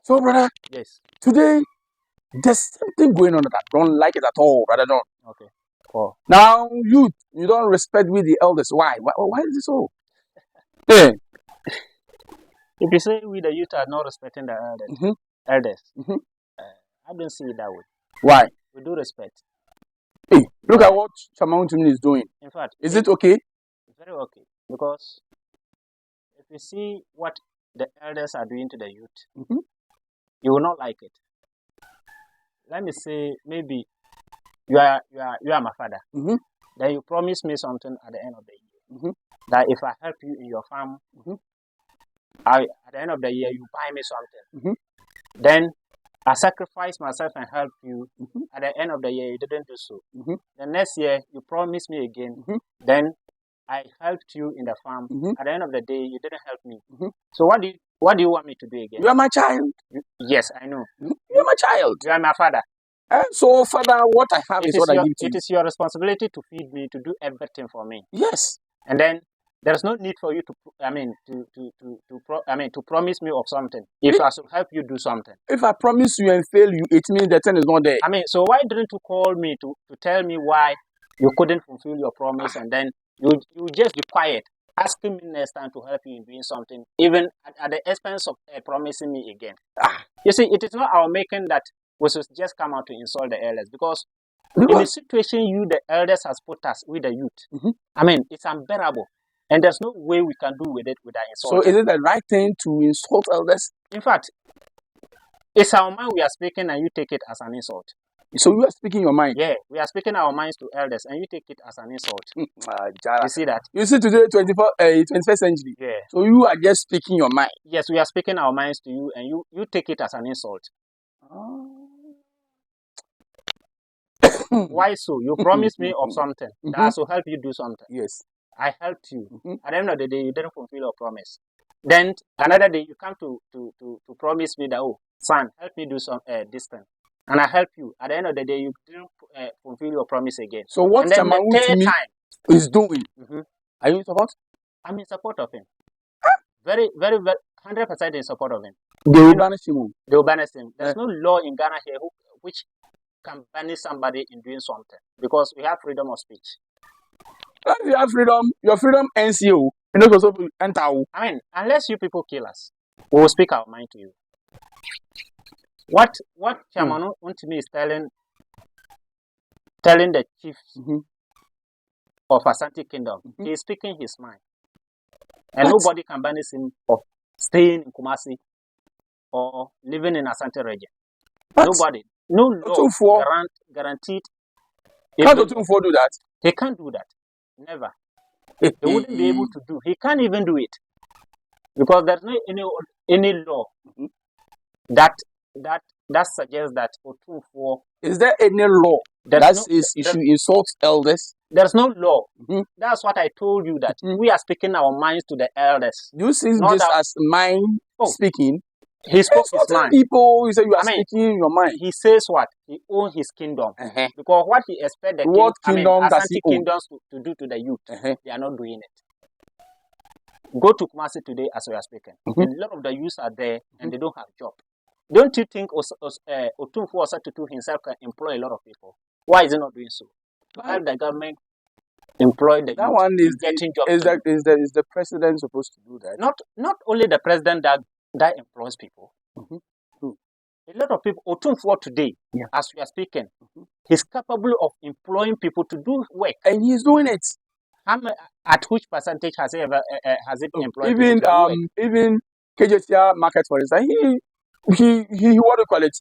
So, brother, Yes. today there's something going on that I don't like it at all, brother. Don't. Okay. Oh. Now, you don't respect with the elders. Why? Why is this so? Yeah. If you say we the youth are not respecting the elders, I don't see it that way. Why? We do respect. Hey, look at what Wontumi is doing. In fact, is it okay? It's very okay, because if you see what the elders are doing to the youth, you will not like it. Let me say, maybe you are my father. Then you promise me something at the end of the year. That if I help you in your farm, at the end of the year you buy me something. Then I sacrifice myself and help you. At the end of the year you didn't do so. The next year you promise me again. Then I helped you in the farm. At the end of the day you didn't help me. So what do you want me to do again? You are my child. Yes, I know. You are my child. You are my father. So, father, what I have is what I give to you. It is your responsibility to feed me, to do everything for me. Yes. And then there's no need for you to promise me of something. If I should help you do something. If I promise you and fail you, it means the thing is not there. So why didn't you call me to tell me why you couldn't fulfill your promise, and then you just be quiet, asking me next time to help you in doing something, even at the expense of promising me again. You see, it is not our making that we should just come out to insult the elders, because in the situation the elders has put us with the youth, it's unbearable, and there's no way we can do with it without insult. So is it the right thing to insult elders? In fact, it's our mind we are speaking, and you take it as an insult. So you are speaking your mind? Yeah, we are speaking our minds to elders, and you take it as an insult. You see that? You see today, 21st century. Yeah. So you are just speaking your mind. Yes, we are speaking our minds to you, and you take it as an insult. Why so? You promised me of something that I should help you do something. Yes. I helped you. At the end of the day, you didn't fulfill your promise. Then another day you come to promise me that, oh, son, help me do this thing. And I help you. At the end of the day, you didn't fulfill your promise again. So what Wontumi is doing, are you in support? I'm in support of him. Very, very, very, 100% in support of him. They will banish him. They will banish him. There's no law in Ghana here which can banish somebody in doing something, because we have freedom of speech. If you have freedom, your freedom ends you. You know, so enter. Unless you people kill us, we will speak our mind to you. What Chairman Wontumi is telling the chiefs of Asante Kingdom, he is speaking his mind, and nobody can banish him of staying in Kumasi or living in Asante region. Nobody, no law guaranteed. Can't Otumfuo do that? He can't do that. Never. He wouldn't be able to do. He can't even do it, because there's no any law that suggests that Otumfuo. Is there any law that says you should insult elders? There's no law. That's what I told you, that we are speaking our minds to the elders. Do you see this as mind speaking? He spoke his mind. People, he said you are speaking your mind. He says what? He owns his kingdom. Because what he expects the kingdom does he own? Kingdoms to do to the youth, they are not doing it. Go to Kumasi today as we are speaking. A lot of the youths are there and they don't have job. Don't you think Otumfuo Osatutu himself can employ a lot of people? Why is he not doing so? To help the government employ the that youth, one is getting jobs. Is the president supposed to do that? Not only the president that employs people. A lot of people, Otumfuo today, as we are speaking, he's capable of employing people to do work, and he's doing it. At which percentage has he ever employed? Even KJTR market, for instance, he what do you call it?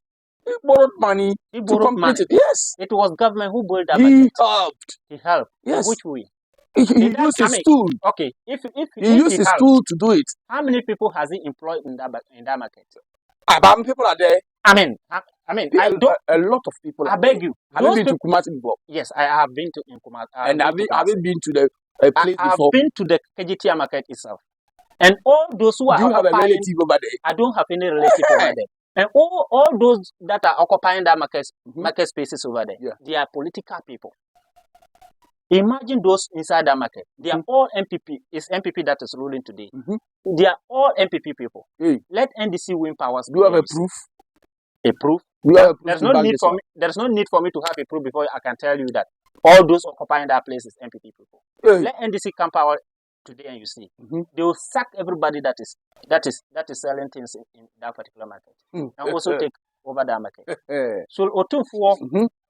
He borrowed money to complete it. Yes, it was government who built that. He helped. He helped. Yes. In which way? He used his tool. Okay, if he used his tool to do it. How many people has he employed in that market? How many people are there? I don't. A lot of people. I beg you. Have you been to Kumasi before? Yes, I have been to Kumasi. And have you been to the place before? I have been to the KGTR market itself. And all those who are do you have a relative over there? I don't have any relative over there. And all those that are occupying that market spaces over there, they are political people. Imagine those inside that market. They are all MPP. It's MPP that is ruling today. They are all MPP people. Let NDC win powers. Do you have a proof? A proof? Do you have a proof There's no need for me. There's no need for me to have a proof before I can tell you that all those occupying that place is MPP people. Let NDC come power today, and you see they will sack everybody that is selling things in that particular market, and also take over that market. So Otumfuo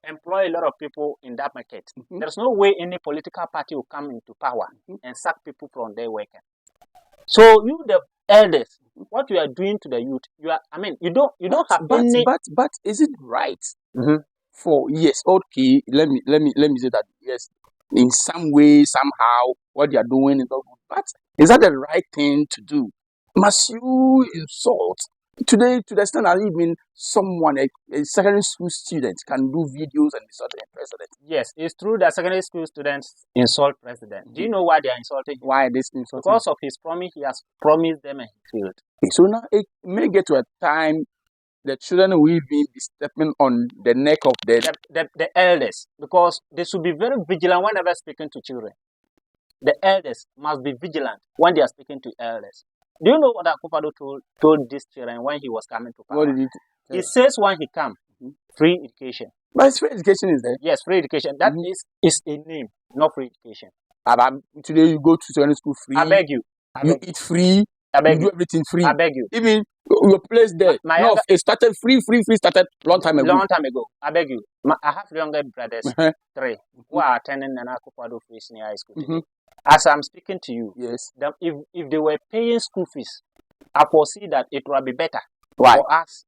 employ a lot of people in that market. There's no way any political party will come into power and sack people from their working. So you, the elders, what you are doing to the youth, you don't have any. But is it right for yes? Okay, let me say that yes, in some way, somehow, what they are doing is not good. But is that the right thing to do? Must you insult? Today, to the extent that even someone, a secondary school student, can do videos and insult the president. Yes, it's true that secondary school students insult president. Do you know why they are insulting him? Why this insult? Because of his promise, he has promised them and he failed. So now it may get to a time the children will be stepping on the neck of the elders, because they should be very vigilant whenever speaking to children. The elders must be vigilant when they are speaking to elders. Do you know what Akufo-Addo told these children when he was coming to power? What did he say? He says when he comes, free education. But free education is there. Yes, free education. That is a name, not free education. Today you go to secondary school free. I beg you. You eat free. You do everything free. I beg you. Even your place there. It started free started long time ago. Long time ago. I beg you. I have younger brothers, 3, who are attending Nana Akufo-Addo Free Senior High School today. As I'm speaking to you, yes, if they were paying school fees, I foresee that it will be better for us.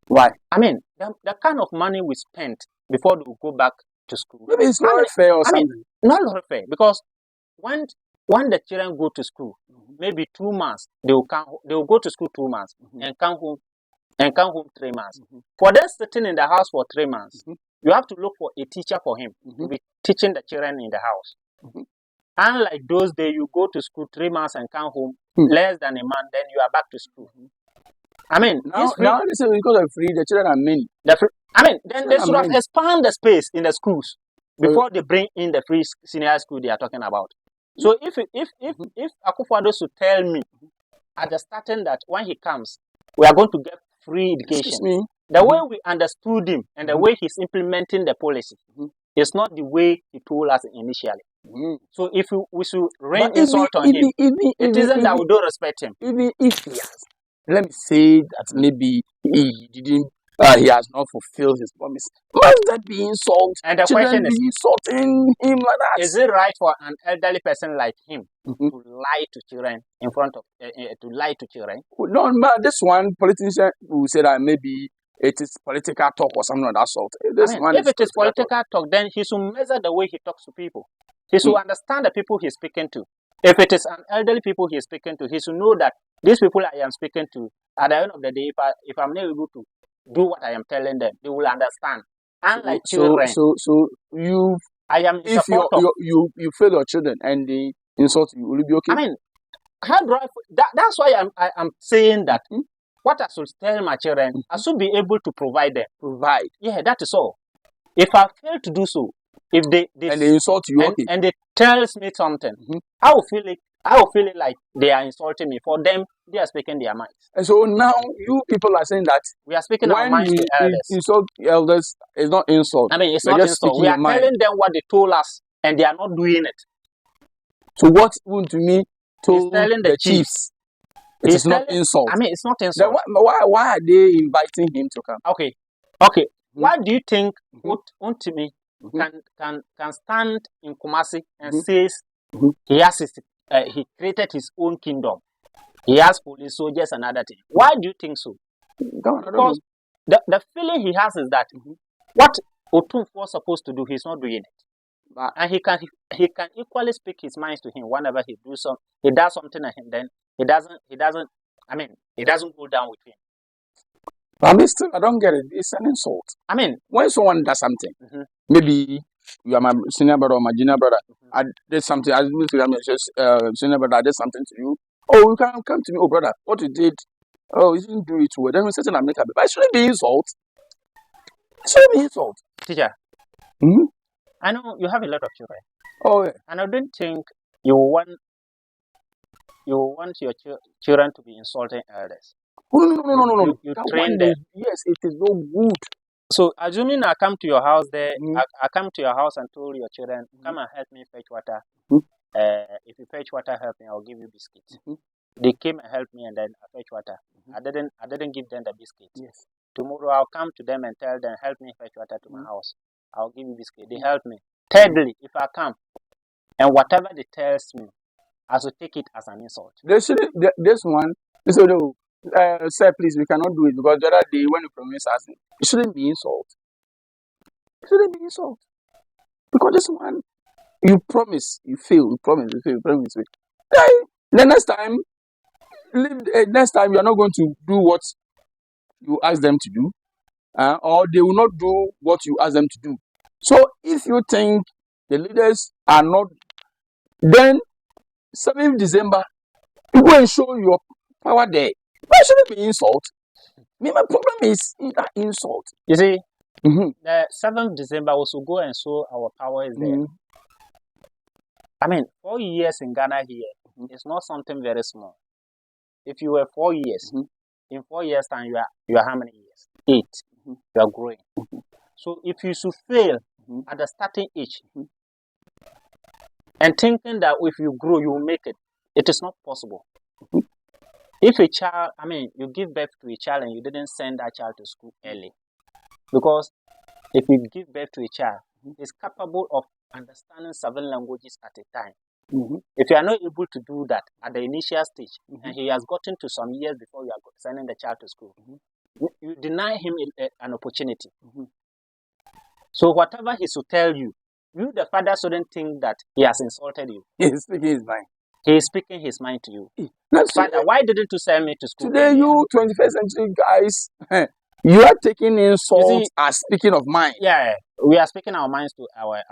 Why? I mean, the kind of money we spent before we go back to school. Maybe it's not fair or something. Not fair, because when the children go to school, maybe 2 months they will go to school 2 months and come home 3 months. For them sitting in the house for 3 months, you have to look for a teacher for him to be teaching the children in the house. Unlike those days, you go to school 3 months and come home less than a month, then you are back to school. I mean, now they say because of free, the children are many. Then they should have expanded the space in the schools before they bring in the free senior high school they are talking about. So if Akufo-Addo should tell me at the starting that when he comes, we are going to get free education, the way we understood him and the way he's implementing the policy is not the way he told us initially. So if we should rain insult on him, it isn't that we don't respect him. Even if he has, let me say that maybe he didn't, he has not fulfilled his promise. Must that be insult? And the question is, insulting him like that? Is it right for an elderly person like him to lie to children in front of to lie to children? No, but this one politician will say that maybe it is political talk or something of that sort. If it is political talk, then he should measure the way he talks to people. He should understand the people he's speaking to. If it is an elderly people he's speaking to, he should know that these people I am speaking to, at the end of the day, if I'm not able to do what I am telling them, they will understand. Unlike children. So you, I am if you fail your children and they insult you, will you be okay? I mean, how do that's why I'm saying that what I should tell my children, I should be able to provide them. Provide. Yeah, that is all. If I fail to do so, if they insult you, and they tells me something, I will feel it like they are insulting me. For them, they are speaking their minds. And so now you people are saying that we are speaking our minds to elders. Insult elders is not insult. I mean, it's not insult. We are telling them what they told us, and they are not doing it. So what Wontumi told the chiefs? It is not insult. I mean, it's not insult. Then why are they inviting him to come? Okay. Why do you think Wontumi can stand in Kumasi and says he has he created his own kingdom? He has police, soldiers, and other things. Why do you think so? Because the feeling he has is that what Otumfuo was supposed to do, he's not doing it. And he can equally speak his mind to him whenever he does something and then it doesn't go down with him. But I don't get it. It's an insult. I mean, when someone does something, maybe you are my senior brother or my junior brother, I did something, senior brother, I did something to you. Oh, you can come to me, oh brother, what you did, oh, you didn't do it well. Then we say in America, but it shouldn't be insult. It shouldn't be insult. Teacher, I know you have a lot of children, Oh, yeah. and I don't think you want your children to be insulting elders. Oh, no. You That train one them. is, yes, it is no good. So assuming I come to your house there, Mhm. I come to your house and told your children, come and help me fetch water. Mhm. If you fetch water, help me. I'll give you biscuits. Mhm. They came and helped me, and then I fetch water. Mhm. I didn't give them the biscuits. Yes. Tomorrow I'll come to them and tell them, help me fetch water to my Mhm. house. I'll give you biscuit. They help me. Thirdly, if I come and whatever they tells me, I should take it as an insult. They shouldn't. This one. They said, "Oh, sir, please, we cannot do it because the other day when you promised us, it shouldn't be insult. It shouldn't be insult because this one, you promise, you fail, you promise, you fail, you promise, you fail. The next time, next time you are not going to do what you ask them to do, or they will not do what you ask them to do. So if you think the leaders are not, then 7th December, you go and show your power there. Why should it be insult? Me, my problem is that insult. You see, Mm-hmm. the 7th December also go and show our power is there. Mm-hmm. I mean, 4 years in Ghana here, it's not something very small. If you were 4 years, in 4 years time, you are how many years? 8. You are growing. So if you should fail at the starting age and thinking that if you grow, you will make it, it is not possible. If a child, I mean, you give birth to a child and you didn't send that child to school early, because if you give birth to a child, he's capable of understanding 7 languages at a time. If you are not able to do that at the initial stage, and he has gotten to some years before you are sending the child to school, you deny him an opportunity. So whatever he should tell you, the father shouldn't think that he has insulted you. He is speaking his mind. He is speaking his mind to you. Father, Today, why didn't you send me to school today earlier? you 21st century guys, you are taking insults as speaking of mind. Yeah, we are speaking our minds to our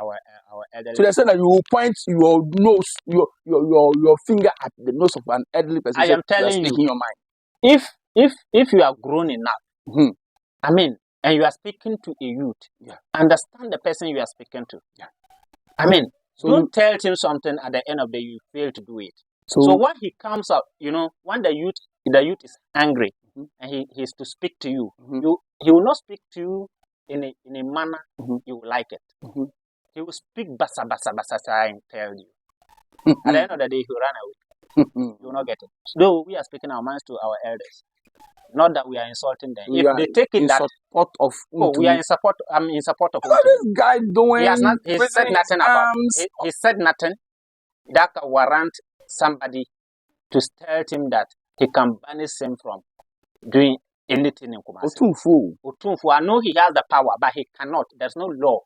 elderly. To the extent that you will point your nose, your finger at the nose of an elderly person. I am telling you, your mind. If you are grown enough, I mean, and you are speaking to a youth, understand the person you are speaking to. I mean, so don't tell him something at the end of the day you fail to do it. So when he comes up, when the youth is angry and he is to speak to you, he will not speak to you in a manner you will like it. He will speak basa and tell you. At the end of the day, he will run away. You will not get it. So we are speaking our minds to our elders. Not that we are insulting them. If they take it that support of we are in support. I'm in support of. What is this guy doing? He said nothing about. He said nothing that can warrant somebody to tell him that he can banish him from doing anything in Kumasi. Otunfu. I know he has the power, but he cannot. There's no law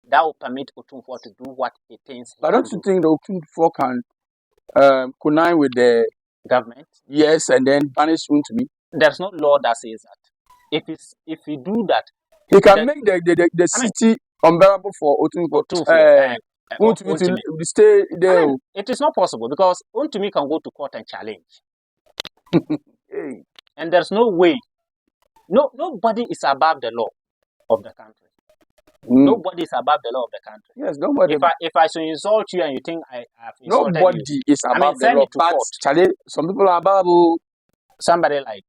that will permit Otunfu to do what he thinks. But don't you think the Otunfu can connive with the government? Yes, and then banish Wontumi. There's no law that says that. If he do that, he can make the city unbearable for Otunfu. Wontumi to stay there. It is not possible because Wontumi can go to court and challenge. And there's no way. Nobody is above the law of the country. Nobody is above the law of the country. Yes, nobody. If I should insult you and you think I have insulted you, nobody is above the law. But Charlie, some people are above. Somebody like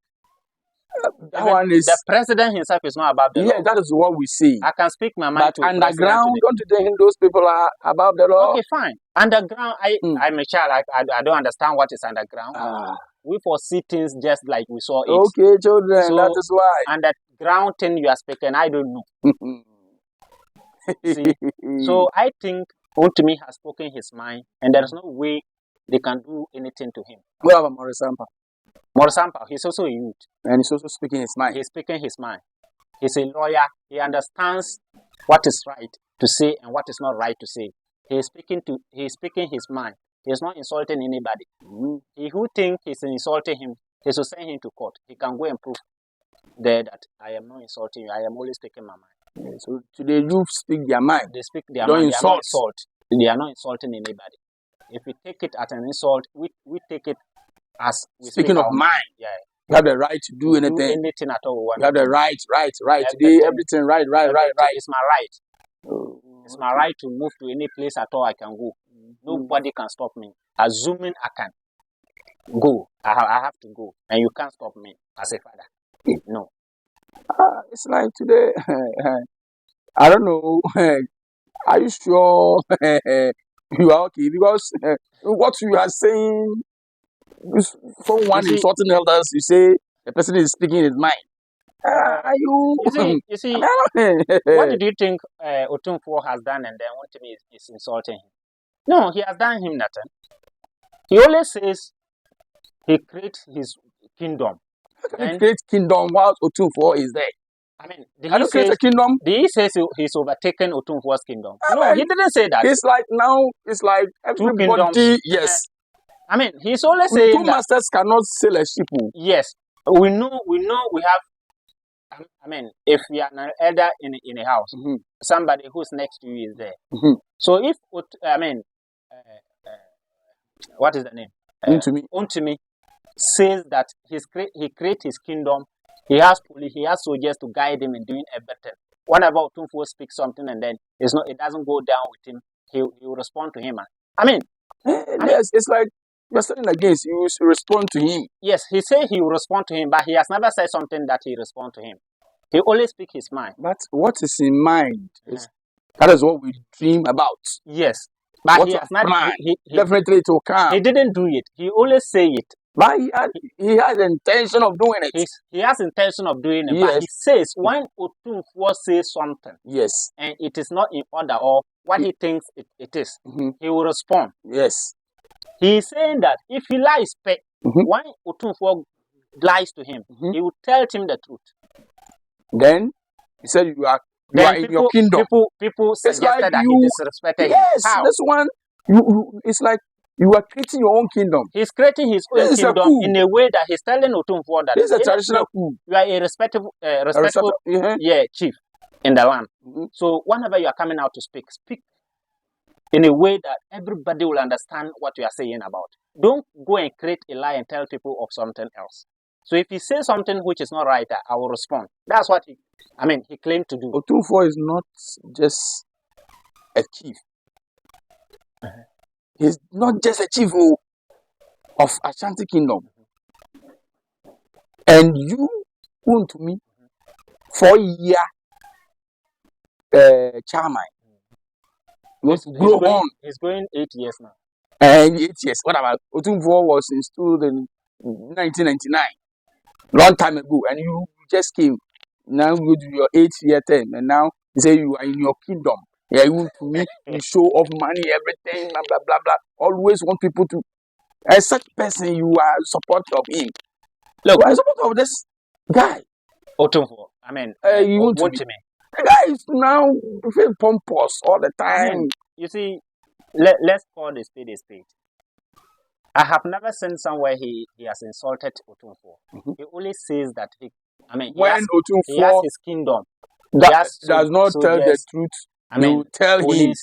that one is the president himself is not above the law. Yeah, that is what we see. I can speak my mind to underground. Don't you think those people are above the law? Okay, fine. Underground, I'm a child. I don't understand what is underground. We foresee things just like we saw it. Okay, children, so, that is why. Underground thing you are speaking, I don't know. See, so I think Wontumi has spoken his mind, and there is no way they can do anything to him. What about Morisampa? Morisampa, he's also a youth. And he's also speaking his mind. He's speaking his mind. He's a lawyer. He understands what is right to say and what is not right to say. He's speaking his mind. He's not insulting anybody. He who thinks he's insulting him, he should send him to court. He can go and prove there that I am not insulting you. I am only speaking my mind. Yeah, so today you speak their mind. They speak their mind. They are not insulting anybody. If we take it as an insult, we take it as speaking of mind. Yeah. You have the right to do anything. Anything at all. You have the right. Today, everything right. It's my right. It's my right to move to any place at all I can go. Nobody can stop me. Assuming I can go, I have to go, and you can't stop me as a father. No. It's like today. I don't know. Are you sure you are okay? Because what you are saying, someone see- insulting elders, you say the person is speaking his mind. Are you? You see, what did you think Otumfuo has done, and then Wontumi is insulting him? No, he has done him nothing. He always says he creates his kingdom. How can he create kingdom whilst Otumfuo is there? I mean, Can you create a kingdom? Did he say he's overtaken Otumfuo's kingdom? No, he didn't say that. It's like now, it's like everybody, yes. I mean, he's always saying two masters cannot sell a sheep. Yes, we know we have. I mean, if you are an elder in a house, somebody who's next to you is there. So if what is the name? Wontumi says that he creates his kingdom. He has police, he has soldiers to guide him in doing everything. Whenever Otumfuo speaks something and then it doesn't go down with him, he will respond to him. I mean, yes, it's like you're standing against, you respond to him. Yes, he said he will respond to him, but he has never said something that he respond to him. He always speaks his mind. But what is in mind that is what we dream about. Yes, but what he has not. Definitely it will come. He didn't do it. He always say it. But he has the intention of doing it. He has intention of doing it. Yes. But he says when Otumfuo says something, yes, and it is not in order or what he thinks it is, he will respond. Yes. He is saying that if he lies, when Otumfuo lies to him, he will tell him the truth. Then he said, "You are in your kingdom." People suggested like that he disrespected him. Yes, this one. It's like you are creating your own kingdom. He's creating his own kingdom in a way that he's telling Otumfuo that this is a traditional coup. You are a respectful chief in the land. So whenever you are coming out to speak in a way that everybody will understand what you are saying about. Don't go and create a lie and tell people of something else. So if he says something which is not right, I will respond. That's what he claimed to do. Otumfuo is not just a chief. He's not just a chief of Ashanti Kingdom. And you, Wontumi, 4-year chairman. He's going 8 years now. 8 years. What about Otumfuo was installed in 1999, long time ago, and you just came. Now you do your 8-year term, and now you say you are in your kingdom. Yeah, you want to me, you show off money, everything, blah blah blah blah. Always want people to. As such person, you are supporter of him. Look, you are supporter of this guy. Otumfuo. You want to me. The guy is now feel pompous all the time. You see, let's call the spade a spade. I have never seen somewhere he has insulted Otumfuo. He always says that he has his kingdom. Does not tell the truth. You tell him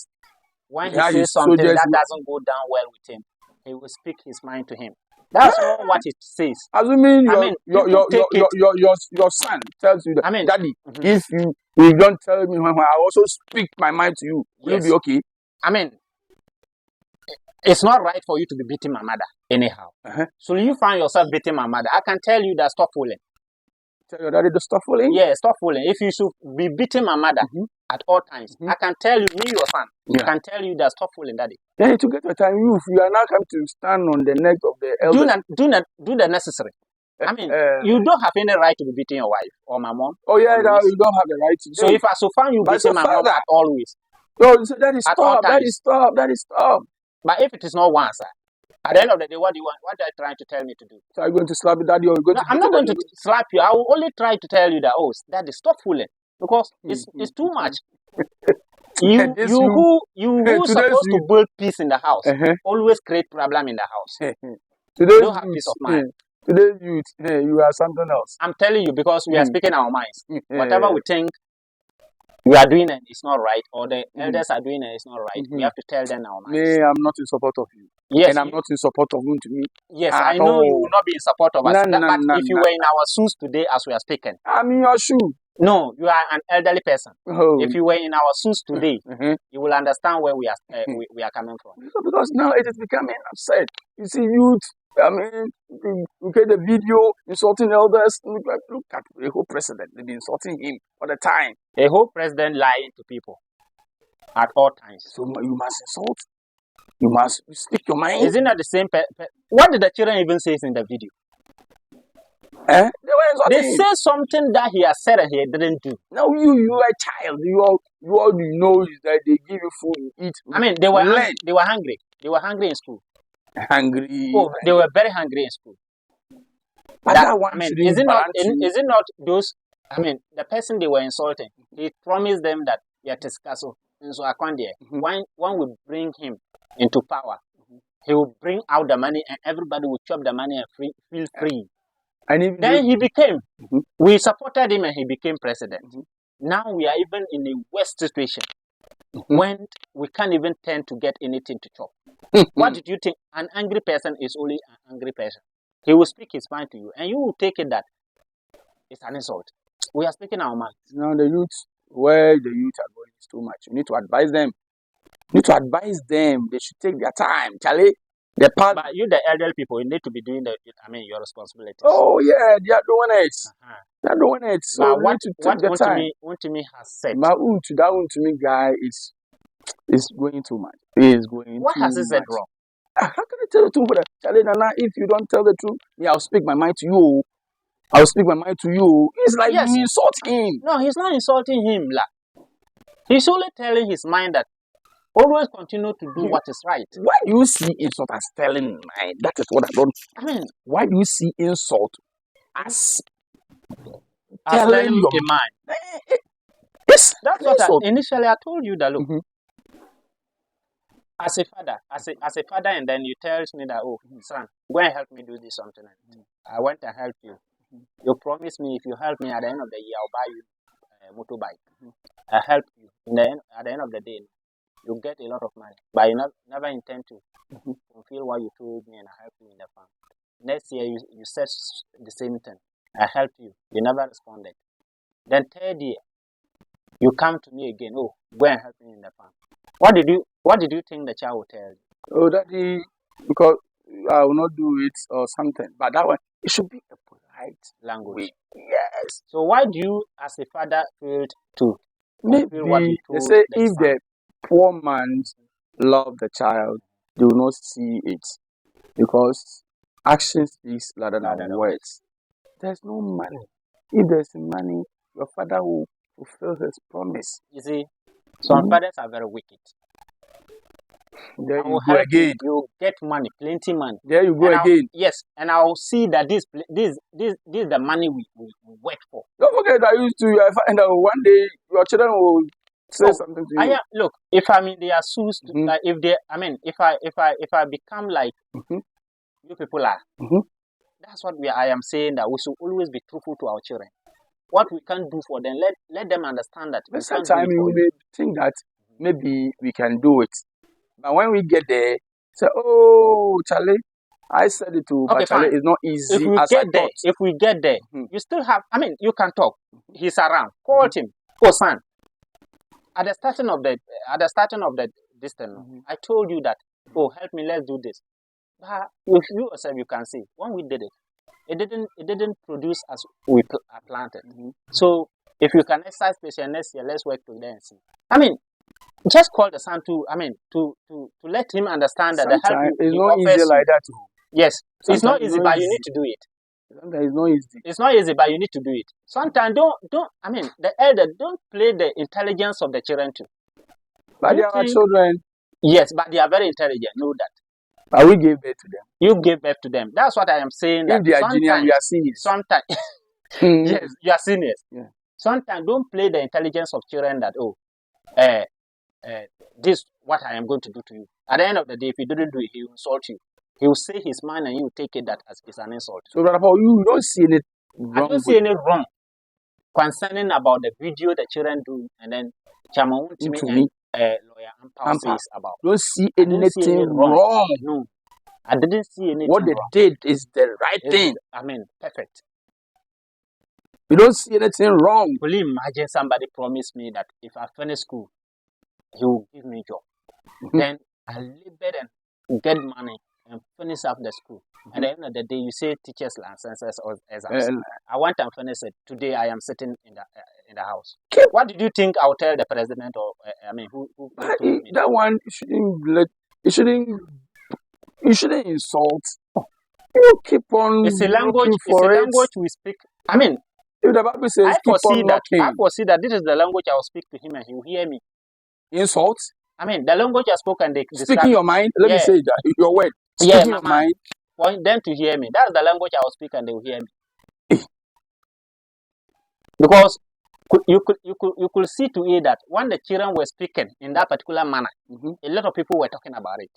when he says something that doesn't go down well with him, he will speak his mind to him. That's all what it says. Assuming your son tells you that, Daddy, if you don't tell me when I also speak my mind to you, will you be okay? It's not right for you to be beating my mother anyhow. So you find yourself beating my mother, I can tell you that stop fooling. Tell your daddy to stop fooling? Yeah, stop fooling. If you should be beating my mother at all times, I can tell you, me, your son, I can tell you that stop fooling, Daddy. Then to get your time, you are now come to stand on the neck of the elder. Do the necessary. You don't have any right to be beating your wife or my mom. Oh yeah, no, you don't have the right to do. So if I find you beating my mom always. No, so that is stop. But if it is not once, at the end of the day, what do you want? What are you trying to tell me to do? So are you going to slap your daddy or are you going to I'm not going to slap you. I will only try to tell you that, Daddy, stop fooling. Because it's too much. You who's supposed to build peace in the house, always create problem in the house. You don't have peace of mind. Today's youth, you are something else. I'm telling you because we are speaking our minds. Whatever we think we are doing it, it's not right, or the elders are doing it, it's not right. We have to tell them our minds. I'm not in support of you. Yes, and I'm not in support of Wontumi. Yes, I know you will not be in support of us. But if you were in our shoes today as we are speaking, I'm in your shoe. No, you are an elderly person. Oh. If you were in our suits today, Mhm. you will understand where we are coming from. Because now it is becoming upset. You see youth, I mean, you get the video insulting elders. Look at the whole president. They've been insulting him all the time. A whole president lying to people at all times. So you must insult. You must speak your mind. Isn't that the same? What did the children even say in the video? They were insulting They him. say something that he has said and he didn't do. Now you are a child. You all you know is that they give you food, you eat. I mean, they were hungry. They were hungry in school. Hungry. Oh, they were very hungry in school. But that one, I mean, is it not those? I mean, the person they were insulting, he promised them that Yateskaso and so Akwandie, one will bring him into power. He will bring out the money and everybody will chop the money and feel free. And then he became. We supported him and he became president. Now we are even in a worse situation when we can't even tend to get anything to chop. What did you think? An angry person is only an angry person. He will speak his mind to you, and you will take it that it's an insult. We are speaking our minds. Now the youth, where the youth are going is too much. You need to advise them. You need to advise them. They should take their time, Charlie. But you, the elderly people, you need to be doing your responsibilities. Oh yeah, they are doing it. They are doing it. So what Wontumi has said. That Wontumi guy is going too much. He is going. What has he said wrong? How can I tell the truth? Charlie, Nana, if you don't tell the truth, I'll speak my mind to you. I'll speak my mind to you. It's like you insult him. No, he's not insulting him. He's only telling his mind that always continue to do what is right. Why do you see insult as telling mind? That is what I don't. I mean, why do you see insult as telling your mind? Yes, that's what initially I told you that look. As a father, and then you tell me that, oh, son, go and help me do this something. I went and helped you. You promised me if you help me at the end of the year, I'll buy you a motorbike. I helped you. At the end of the day, you get a lot of money, but you never intend to fulfill what you told me, and I helped you in the farm. Next year, you said the same thing. I helped you. You never responded. Then third year, you come to me again. Oh, go and help me in the farm. What did you think the child would tell you? Oh, Daddy, because I will not do it or something. But that one, it should be a polite language. Yes. So why do you, as a father, feel to maybe what you told they say the if son? the poor man love the child, they will not see it because action speaks louder than words. There's no money. If there's money, your father will fulfill his promise. You see, some fathers are very wicked. There you go again. You get money, plenty money. There you go again. Yes, and I'll see that this is the money we work for. Don't forget that I used to find out one day your children will say something to you. Look, if I'm in their shoes, like if I become like you people are, that's what I am saying, that we should always be truthful to our children. What we can do for them, let them understand that. Sometimes you may think that maybe we can do it, but when we get there, say, "Oh, Charlie, I said it too, but Charlie, it's not easy." If we get there, you still have. You can talk. He's around. Call him. Oh, son. At the starting of the this thing, I told you that. Oh, help me. Let's do this. But if you yourself, you can see when we did it. It didn't produce as we planted. So if you can exercise patience next year, let's work together and see. Just call the son to let him understand that sometimes the help is not easy like that. Yes, sometimes it's not easy, but you need to do it. Sometimes it's not easy. It's not easy, but you need to do it. Sometimes the elder don't play the intelligence of the children too. But they are our children. Yes, but they are very intelligent. Know that. But we gave birth to them. You gave birth to them. That's what I am saying. If they are junior, we are seniors. Sometimes, yes, you are seniors. Yeah. Sometimes don't play the intelligence of children that this what I am going to do to you. At the end of the day, if you didn't do it, he will insult you. He will say his mind, and you will take it that as an insult. So, Brother Paul, you don't see any wrong. I don't see any wrong concerning about the video the children do, and then Chairman Wontumi and lawyer Ampao says about. Don't see anything wrong. No, I didn't see anything. What they did is the right thing. Perfect. You don't see anything wrong. Will you imagine somebody promised me that if I finish school, he will give me a job? Then I labor and get money and finish up the school. And at the end of the day, you say teachers' licenses or exams. I want to finish it. Today, I am sitting in the house. What did you think I'll tell the president or who told me? That one you shouldn't insult. You keep on It's a looking language. for It's a it. language we speak. I mean, If the Bible says keep on knocking. I foresee that this is the language I will speak to him and he will hear me. Insult. I mean, the language I spoke and they speaking your mind. Let me say that your word. Speaking your mind. For them to hear me. That's the language I will speak and they will hear me. Because you could see to it that when the children were speaking in that particular manner, a lot of people were talking about it.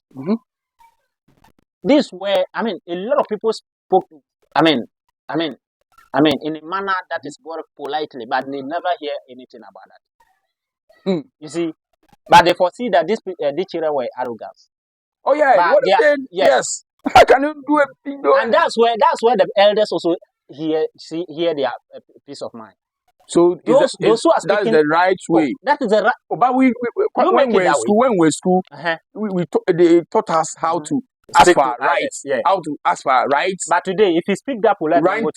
This where a lot of people spoke. In a manner that is very politely, but they never hear anything about that. You see, but they foresee that these children were arrogant. Oh yeah, but what they said, yes. How can you do a thing? And that's where the elders also hear their peace of mind. So those who are speaking, that is the right way. That is the right. But when we're in school, they taught us how to ask for rights. How to ask for rights. But today, if you speak that polite language,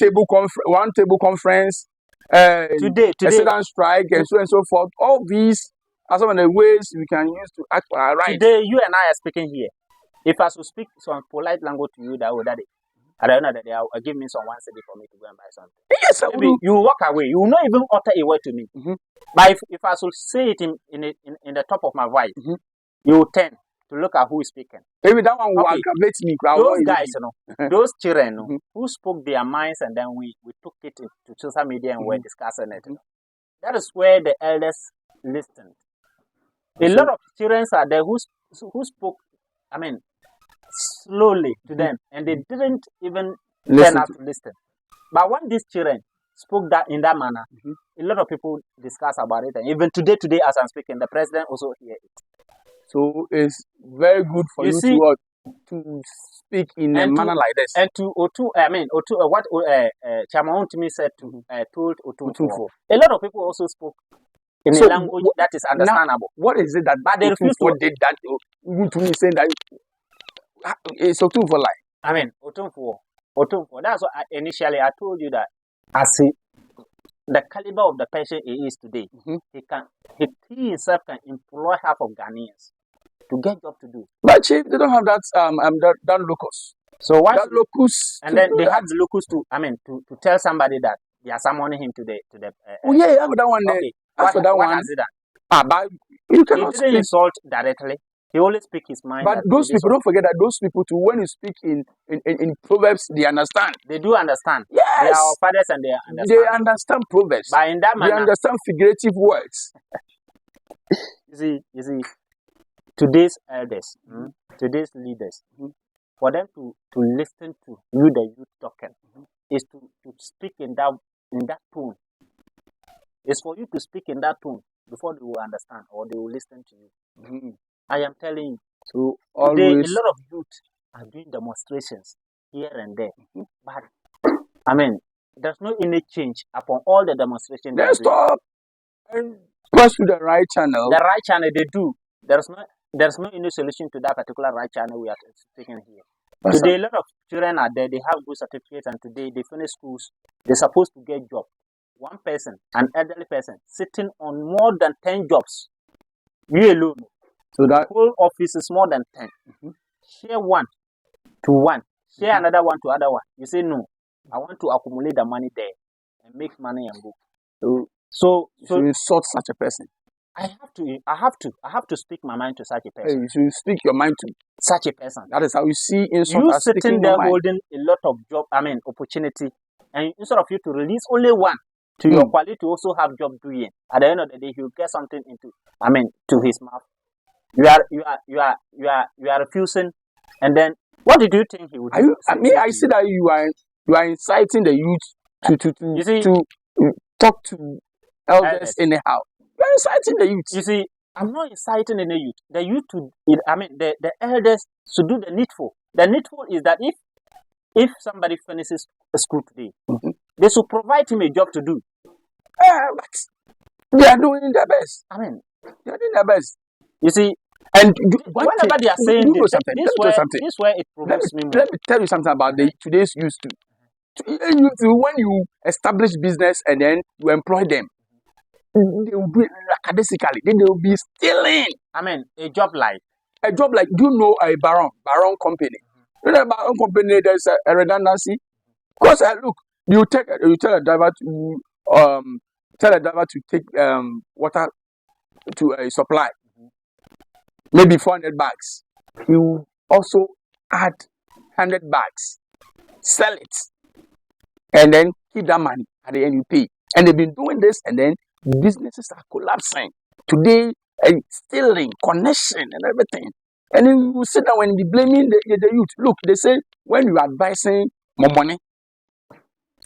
round table conference, today, a sit-down strike, and so forth. All these are some of the ways we can use to ask for our rights. Today, you and I are speaking here. If I should speak some polite language to you, that day, I don't know that they'll give me some 1 cedi for me to go and buy something. Yes, I will. You walk away. You will not even utter a word to me. But if I should say it in the top of my voice, you will turn to look at who is speaking. Maybe that one will aggravate me. Those guys, those children who spoke their minds and then we took it to social media and were discussing it. That is where the elders listened. A lot of children are there who spoke, slowly to them, and they didn't even turn out to listen. But when these children spoke that in that manner, a lot of people discuss about it, and even today as I'm speaking, the president also hear it. So it's very good for you to speak in a manner like this. And what Chairman Wontumi said told Wontumi. A lot of people also spoke in a language that is understandable. Now, what is it that Wontumi did that? Wontumi saying that it's Wontumi for life. Wontumi. That's what initially I told you that as the caliber of the person he is today, he himself can employ half of Ghanaians to get job to do. But Chief, they don't have that locus. So why that locus? And then they have the locus to tell somebody that they are summoning him to the. Oh yeah, I have that one there. What has it done? But you cannot he didn't insult directly. He only speak his mind. But those people, don't forget that those people too, when you speak in Proverbs, they understand. They do understand. Yes. They are our fathers and they understand. They understand Proverbs. But in that manner, they understand figurative words. You see, today's elders, today's leaders, for them to listen to you, the youth talking, is to speak in that tone. It's for you to speak in that tone before they will understand or they will listen to you. I am telling you. So today, a lot of youth are doing demonstrations here and there. But there's no any change upon all the demonstrations. They stop and press to the right channel. The right channel they do. There's no any solution to that particular right channel we are speaking here. Today, a lot of children are there. They have good certificates, and today they finish schools. They're supposed to get job. One person, an elderly person, sitting on more than 10 jobs. You alone. So that whole office is more than 10. Share one to one. Share another one to other one. You say no. I want to accumulate the money there and make money and go. So you insult such a person. I have to speak my mind to such a person. You should speak your mind to such a person. That is how you see insult. You sitting there holding a lot of job, opportunity, and instead of you to release only one to your quality to also have job doing. At the end of the day, he'll get something to his mouth. You are refusing, and then what did you think he would do? I see that you are inciting the youth to talk to elders anyhow. You are inciting the youth. You see, I'm not inciting any youth. The youth the elders should do the needful. The needful is that if somebody finishes school today, They should provide him a job to do. But they are doing their best. I mean, they are doing their best. You see, and whenever they are saying this, this where it provokes me more. Let me tell you something about the today's youth too. When you establish business and then you employ them, they will be lackadaisically. Then they will be stealing. I mean, a job like. Do you know a Baron company? You know a Baron company, there's a redundancy. Because look, you tell a driver to take water to a supply, maybe 400 bags. You also add 100 bags, sell it, and then keep that money at the end you pay. And they've been doing this, and then businesses are collapsing today, stealing, connection, and everything. And then you sit down and be blaming the youth. Look, they say when you are advising more money,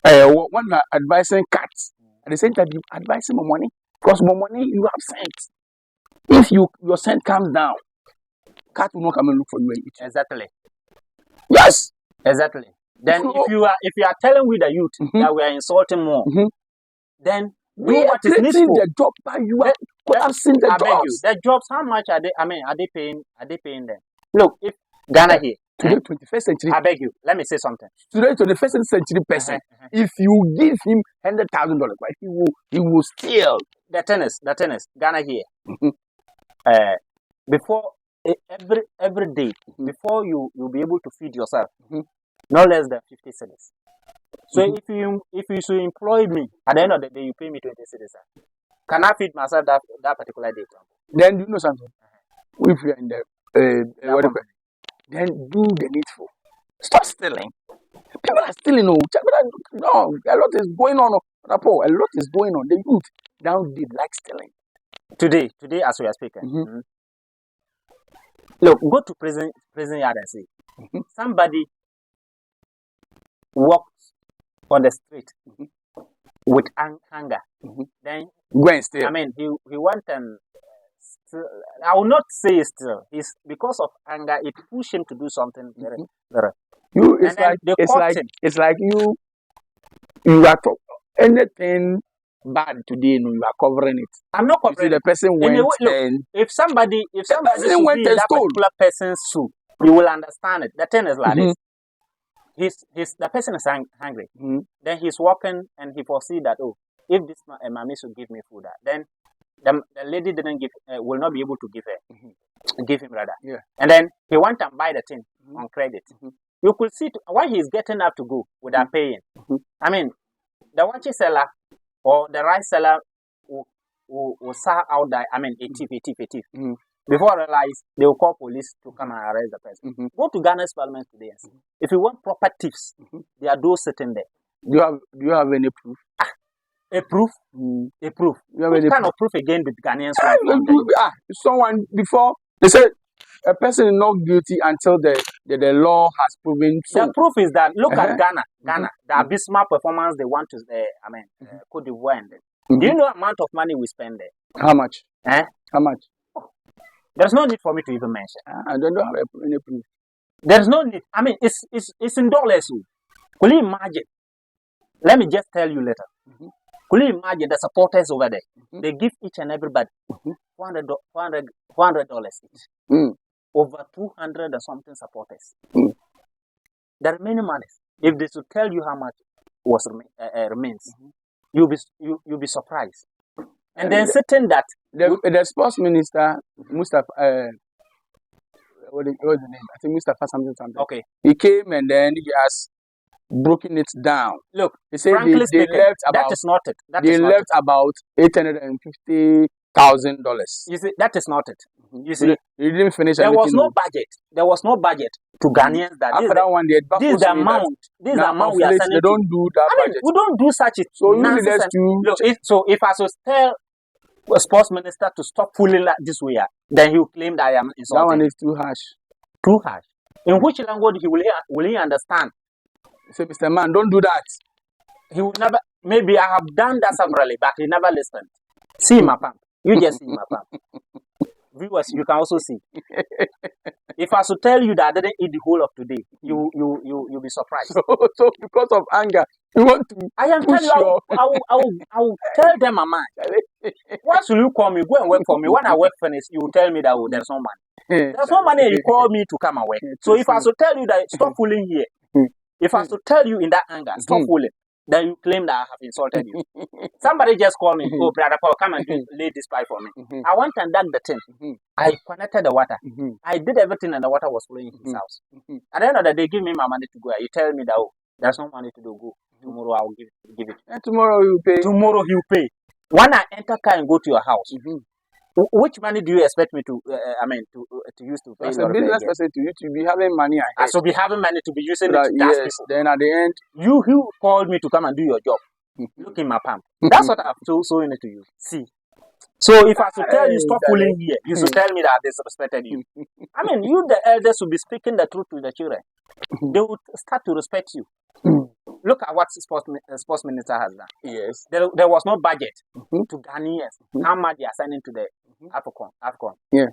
when you are advising cuts, at the same time you advising more money, because more money you have sent. If your scent comes down, cat will not come and look for you and eat. Exactly. Yes. Exactly. Then if you are telling with the youth that we are insulting more, then we are creating the job, but you are collapsing the jobs. I beg you, the jobs. How much are they? I mean, are they paying? Are they paying them? Look, if Ghana here today, 21st century. I beg you, let me say something. Today, 21st century person, if you give him $100,000, he will steal. The tennis, Ghana here. Before every day, before you'll be able to feed yourself, no less than 50 cedis. So if you should employ me, at the end of the day you pay me 20 cedis. Can I feed myself that particular day? Then you know something. If you're in the then do the needful. Stop stealing. People are stealing. No, a lot is going on. A lot is going on. The youth now they like stealing. Today as we are speaking. Look, go to prison yard and see. Somebody walks on the street with hunger. Then go and steal. I mean, he went and I will not say still. It's because of anger. It pushed him to do something very. It's like you are anything bad today. No, you are covering it. I'm not covering. The person went and if somebody went in that particular person's shoe, you will understand it. The thing is like this. The person is hungry. Then he's walking and he foresee that if this mommy should give me food, then the lady will not be able to give him rather. Yeah. And then he went and buy the thing on credit. You could see why he's getting up to go without paying. I mean, the watch seller or the rice seller will sell out that. I mean, a thief. Before I realize, they will call police to come and arrest the person. Go to Ghana's parliament today and see. If you want proper thieves, there are those sitting there. Do you have any proof? A proof? A proof. What kind of proof again with Ghanaians? Someone before they said a person is not guilty until the law has proven so. The proof is that look at Ghana, the abysmal performance they want to Cote d'Ivoire. Do you know the amount of money we spend there? How much? How much? There's no need for me to even mention. I don't have any proof. There's no need. I mean, it's in dollars. Could you imagine? Let me just tell you later. Could you imagine the supporters over there? They give each and everybody $400 each. Over 200 and something supporters. There are many monies. If they should tell you how much remains, you'll be surprised. And then sitting that the sports minister Mustafa, what's the name? I think Mustafa something. Okay. He came and then he has broken it down. Look, he said they left about. That is not it. They left about $850,000. You see, that is not it. You see, you didn't finish. There was no budget. There was no budget to Ghanaians. After that one, this is the amount. This is the amount we are sending. They don't do that budget. We don't do such it. So if I should tell a sports minister to stop fooling like this way, then he will claim that I am insulting. That one is too harsh. Too harsh. In which language will he understand? Say, Mr. Man, don't do that. He will never. Maybe I have done that severally, but he never listened. See my pump. You just see my pump. viewers, you can also see. If I should tell you that I didn't eat the whole of today, you'll be surprised. So because of anger, you want to I am push telling you, your... I will tell them my mind. Why should you call me? Go and work for me. When I work finish, you will tell me that there's no money. There's no money and you call me to come and work. So if I should tell you that stop fooling here, if I should tell you in that anger, stop fooling, then you claim that I have insulted you. Somebody just called me, oh, brother Paul, come and lay this pipe for me. I went and dug the thing. I connected the water. I did everything and the water was flowing in his house. At the end of the day, give me my money to go. You tell me that, oh, there's no money to do, go. Tomorrow I will give it. And tomorrow you pay. Tomorrow he'll pay. When I enter car and go to your house, which money do you expect me to, to use to pay? As a business person, to you to be having money ahead. I should be having money to be using it to tax people. Then at the end, you called me to come and do your job. Look in my palm. That's what I've showing it to you. See. So if I should tell you stop fooling here, you should tell me that I disrespected you. I mean, you the elders will be speaking the truth to the children. They would start to respect you. Look at what sports minister has done. Yes. There was no budget to Ghanaians. How much they are sending to the AFCON. Yeah.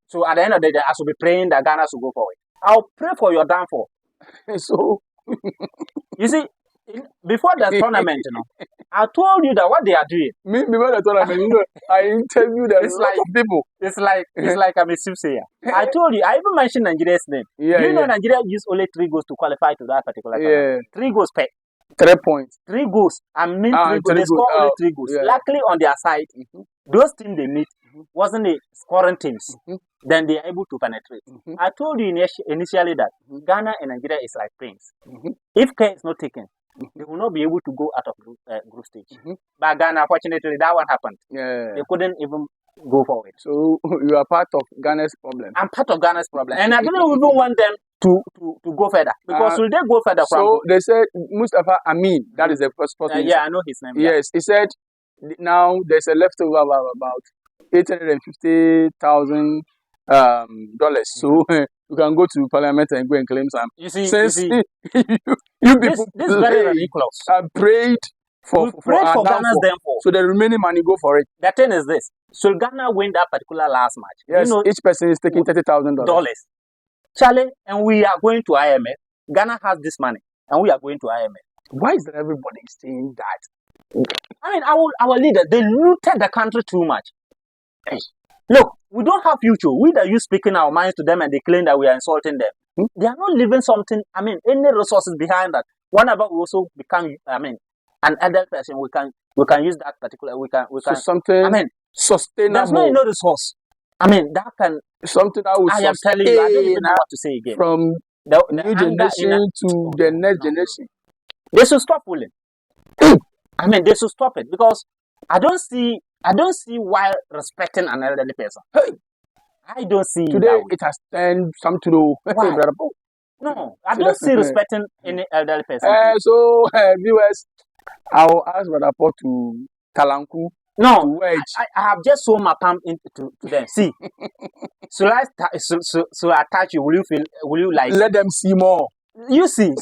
So at the end of the day, I should be praying that Ghana should go forward. I'll pray for your downfall. So you see, before the tournament, I told you that what they are doing. Before the tournament, I interviewed a lot of people. It's like I'm a soothsayer. I told you, I even mentioned Nigeria's name. Yeah, you know Nigeria used only 3 goals to qualify to that particular tournament. 3 goals per. 3 points. 3 goals. I mean 3 goals. They scored only 3 goals. Yeah. Luckily on their side, those teams they meet wasn't the scoring teams. Then they are able to penetrate. I told you initially that Ghana and Nigeria is like twins. If care is not taken, they will not be able to go out of group stage. But Ghana, fortunately, that one happened. Yeah. They couldn't even go forward. So you are part of Ghana's problem. I'm part of Ghana's problem. And I don't even want them to go further. Because will they go further so they said Mustafa Amin, that is the first person. Yeah, I know his name. Yes, he said now there's a leftover of about $850,000 dollars. So you can go to Parliament and go and claim some. You see, you people this very ridiculous. I prayed for Ghana's downfall. So the remaining money go for it. The thing is this: so Ghana win that particular last match. Yes, each person is taking $30,000. Charlie, and we are going to IMF. Ghana has this money, and we are going to IMF. Why is that everybody saying that? I mean, our leaders, they looted the country too much. Hey. Look, we don't have future. We that you speaking our minds to them and they claim that we are insulting them. They are not leaving something, any resources behind that. Whenever we also become, an adult person, we can use that particular, we can so something, sustainable. There's no resource. That can, something that will I am telling you, I don't even know what to say again. From the new generation to the next generation. They should stop fooling. They should stop it because I don't see why respecting an elderly person. I don't see today it has turned some to do. No, I don't see respecting any elderly person. So viewers, I will ask Brother Paul to Kalanku. No, I have just shown my palm to them. See, so I touch you. Will you like? Let them see more. You see,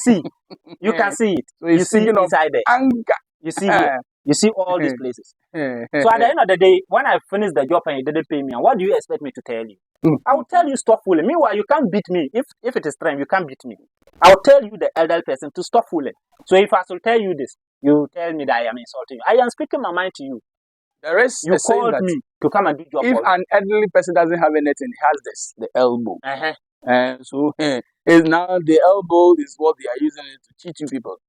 you can see it. So you see inside there. Anger. You see here. You see all these places. So at the end of the day, when I finish the job and you didn't pay me, what do you expect me to tell you? I will tell you stop fooling. Meanwhile, you can't beat me. If it is time, you can't beat me. I will tell you the elderly person to stop fooling. So if I should tell you this, you tell me that I am insulting you. I am speaking my mind to you. There is you called me to come and do job. If an elderly person doesn't have anything, he has the elbow. So now the elbow is what they are using it to cheat you people.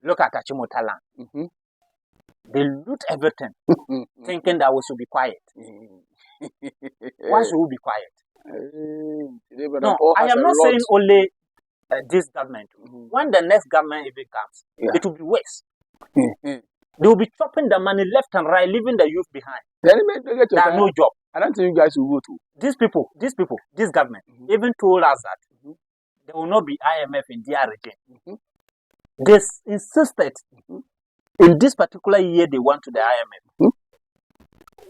Look at Achimota. They loot everything, thinking that we should be quiet. Why should we be quiet? No, I am not saying only this government. When the next government even comes, it will be worse. They will be chopping the money left and right, leaving the youth behind. There are no job. I don't think you guys will go to. These people, this government, even told us that there will not be IMF in their region. They insisted in this particular year they went to the IMF.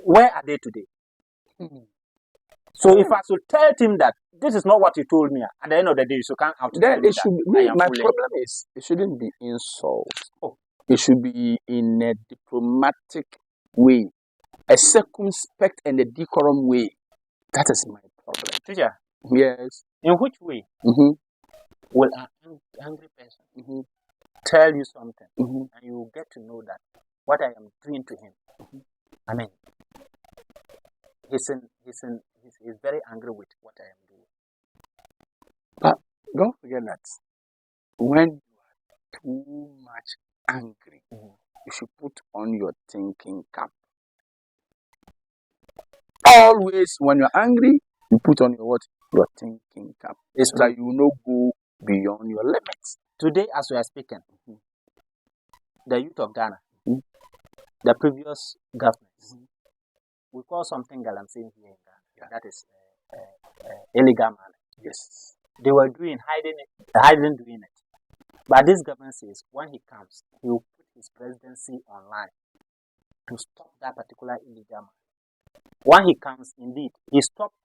Where are they today? So if I should tell him that this is not what you told me, at the end of the day, you should come out. Then it should be. My problem is it shouldn't be insult. It should be in a diplomatic way. a circumspect and a decorum way. That is my problem. Teacher, Yes. in which way will an angry person tell you something and you get to know that what I am doing to him, I mean, he's very angry with what I am doing. But don't forget that when you are too much angry, you should put on your thinking cap. Always, when you're angry, you put on your what? Your thinking cap. It's so that you will not go beyond your limits. Today, as we are speaking, the youth of Ghana, the previous governments, we call something galamsey here in Ghana. That is illegal money. Yes. They were hiding doing it. But this government says when he comes, he will put his presidency online to stop that particular illegal money. When he comes, indeed, he stopped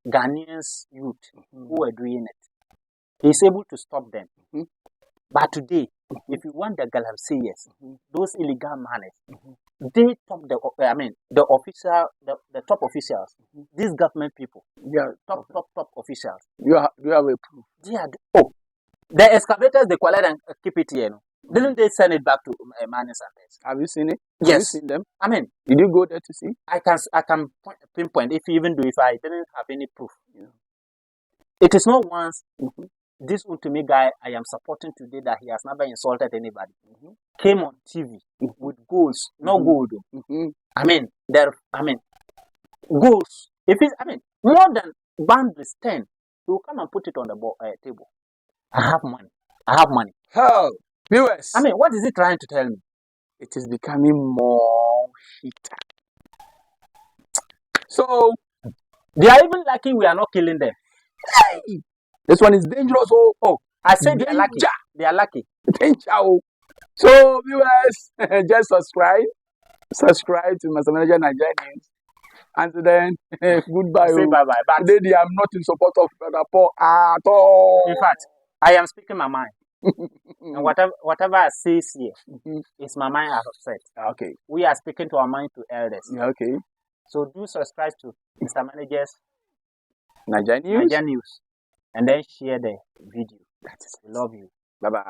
Ghanaians youth who were doing it. He's able to stop them. But today, if you want the galamseyers, those illegal monies, they top the top officials, these government people, top officials. Do you have a proof? The excavators they collect and keep it here. Didn't they send it back to Manis and Best? Have you seen it? Yes. Have you seen them? I mean, did you go there to see? I can pinpoint if I didn't have any proof. It is not once this Wontumi guy I am supporting today that he has never insulted anybody came on TV with goals, no gold. I mean, goals. If it's more than boundaries 10, he will come and put it on the table. I have money. How? Viewers. What is he trying to tell me? It is becoming more heated. So they are even lucky we are not killing them. Hey, this one is dangerous. I said they are lucky. They are lucky. Danger. So viewers, just subscribe to Master Manager Nigeria News. Until then, goodbye. Say bye-bye. But today I am not in support of Brother Paul at all. In fact, I am speaking my mind. And whatever I say here is my mind I have said. Okay. We are speaking to our mind to elders. Okay. So do subscribe to Mr. Manager's Nigeria News. And then share the video. We love you. Bye-bye.